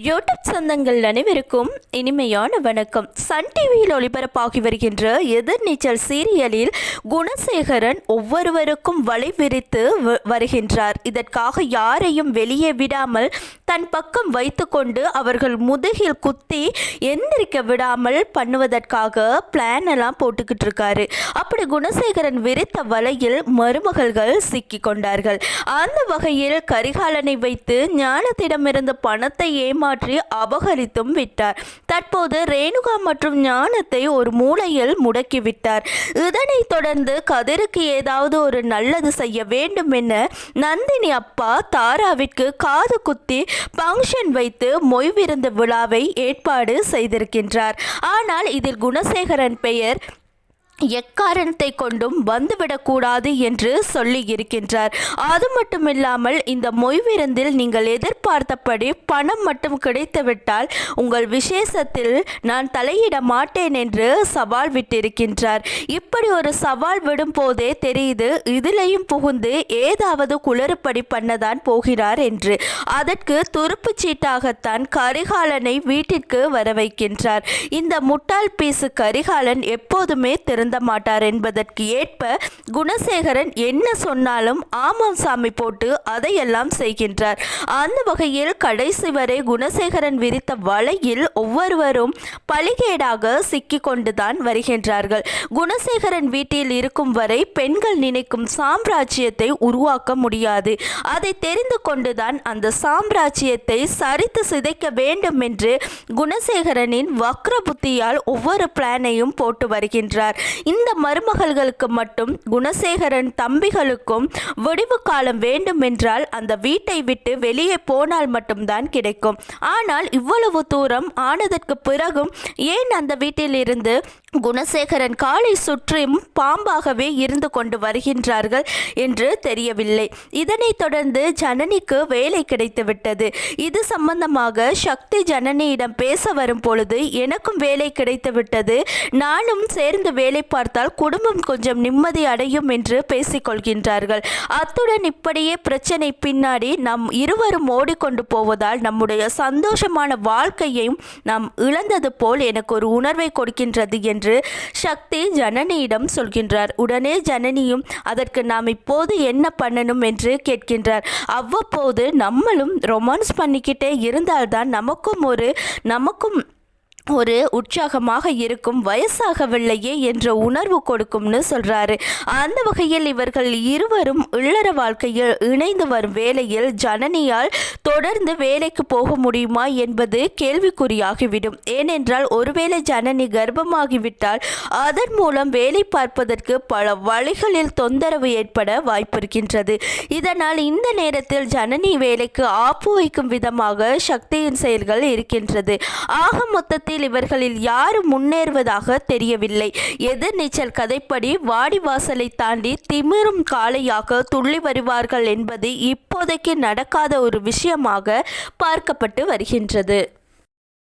YouTube சொந்தங்கள் அனைவருக்கும் இனிமையான வணக்கம். சன் டிவியில் ஒளிபரப்பாகி வருகின்ற எதிர்நீச்சல் சீரியலில் குணசேகரன் ஒவ்வொருவருக்கும் வலை விரித்து வருகின்றார். இதற்காக யாரையும் வெளியே விடாமல் தன் பக்கம் வைத்துக்கொண்டு அவர்கள் முதுகில் குத்தி எந்திரிக்க விடாமல் பண்ணுவதற்காக பிளான் எல்லாம் போட்டுக்கிட்டு இருக்காரு. அப்படி குணசேகரன் விரித்த வலையில் மருமகள்கள் சிக்கி கொண்டார்கள். அந்த வகையில் கரிகாலனை வைத்து ஞானத்திடமிருந்து பணத்தை மாற்றி அபகரித்தும் விட்டார். தற்போது ரேணுகா மற்றும் ஞானத்தை ஒரு மூலையில் முடக்கிவிட்டார். இதனைத் தொடர்ந்து கதிருக்கு ஏதாவது ஒரு நல்லது செய்ய வேண்டும் என நந்தினி அப்பா தாராவிற்கு காது குத்தி பங்கன் வைத்து மொய் விருந்து விழாவை ஏற்பாடு செய்திருக்கின்றார். ஆனால் இதில் குணசேகரன் பெயர் எக்காரணத்தை கொண்டும் வந்துவிடக்கூடாது என்று சொல்லி இருக்கின்றார். அது மட்டுமில்லாமல் இந்த மொய் விருந்தில் நீங்கள் எதிர்பார்த்தபடி பணம் மட்டும் கிடைத்துவிட்டால் உங்கள் விசேஷத்தில் நான் தலையிட மாட்டேன் என்று சவால் விட்டிருக்கின்றார். இப்படி ஒரு சவால் விடும் போதே தெரியுது இதிலையும் புகுந்து ஏதாவது குளறுபடி பண்ணதான் போகிறார் என்று. அதற்கு துருப்பு சீட்டாகத்தான் கரிகாலனை வீட்டிற்கு வர வைக்கின்றார். இந்த முட்டாள் பீசு கரிகாலன் எப்போதுமே திறந்த மாட்டார் என்பதற்கு ஏற்ப குணசேகரன் என்ன சொன்னாலும் ஆமாம் சாமி போட்டு அதையெல்லாம் செய்கின்றார். அந்த வகையில் கடைசி வரை குணசேகரன் விரித்த வலையில் ஒவ்வொருவரும் பலிகேடாக சிக்கிக் கொண்டுதான் வருகின்றார்கள். குணசேகரன் வீட்டில் இருக்கும் வரை பெண்கள் நினைக்கும் சாம்ராஜ்யத்தை உருவாக்க முடியாது. அதை தெரிந்து கொண்டுதான் அந்த சாம்ராஜ்யத்தை சரித்து சிதைக்க வேண்டும் என்று குணசேகரனின் வக்ர புத்தியால் ஒவ்வொரு பிளானையும் போட்டு வருகின்றார். இந்த மருமகள்களுக்கு மட்டும் குணசேகரன் தம்பிகளுக்கும் விடிவு காலம் வேண்டும் என்றால் அந்த வீட்டை விட்டு வெளியே போனால் மட்டும்தான் கிடைக்கும். ஆனால் இவ்வளவு தூரம் ஆனதற்கு பிறகும் ஏன் அந்த வீட்டில் இருந்து குணசேகரன் காலை சுற்றியும் பாம்பாகவே இருந்து கொண்டு வருகின்றார்கள் என்று தெரியவில்லை. இதனைத் தொடர்ந்து ஜனனிக்கு வேலை கிடைத்துவிட்டது. இது சம்பந்தமாக சக்தி ஜனனியிடம் பேச வரும் பொழுது எனக்கும் வேலை கிடைத்துவிட்டது, நானும் சேர்ந்து வேலை பார்த்தால் குடும்பம் கொஞ்சம் நிம்மதி அடையும் என்று பேசிக்கொள்கின்றார்கள். அத்துடன் இப்படியே பிரச்சனை பின்னாடி நம் இருவரும் ஓடிக்கொண்டு போவதால் நம்முடைய சந்தோஷமான வாழ்க்கையையும் நாம் இழந்தது போல் எனக்கு ஒரு உணர்வை கொடுக்கின்றது என்று சக்தி ஜனனியிடம் சொல்கின்றார். உடனே ஜனனியும் அதற்கு நாம் இப்போது என்ன பண்ணணும் என்று கேட்கின்றார். அவ்வப்போது நம்மளும் ரொமான்ஸ் பண்ணிக்கிட்டே இருந்தால்தான் நமக்கும் ஒரு உற்சாகமாக இருக்கும், வயசாகவில்லையே என்ற உணர்வு கொடுக்கும்னு சொல்றாரு. அந்த வகையில் இவர்கள் இருவரும் இல்லற வாழ்க்கையில் இணைந்து வரும் வேளையில் ஜனனியால் தொடர்ந்து வேலைக்கு போக முடியுமா என்பது கேள்விக்குறியாகிவிடும். ஏனென்றால் ஒருவேளை ஜனனி கர்ப்பமாகிவிட்டால் அதன் மூலம் வேலை பார்ப்பதற்கு பல வழிகளில் தொந்தரவு ஏற்பட வாய்ப்பிருக்கின்றது. இதனால் இந்த நேரத்தில் ஜனனி வேலைக்கு ஆப்பு வைக்கும் விதமாக சக்தியின் செயல்கள் இருக்கின்றது. ஆக மொத்தத்தில் இவர்களில் யாரும் முன்னேறுவதாக தெரியவில்லை. எதிர்நீச்சல் கதைப்படி வாடிவாசலை தாண்டி திமிரும் காளையாக துள்ளி வருவார்கள் என்பது இப்போதைக்கு நடக்காத ஒரு விஷயமாக பார்க்கப்பட்டு வருகின்றது.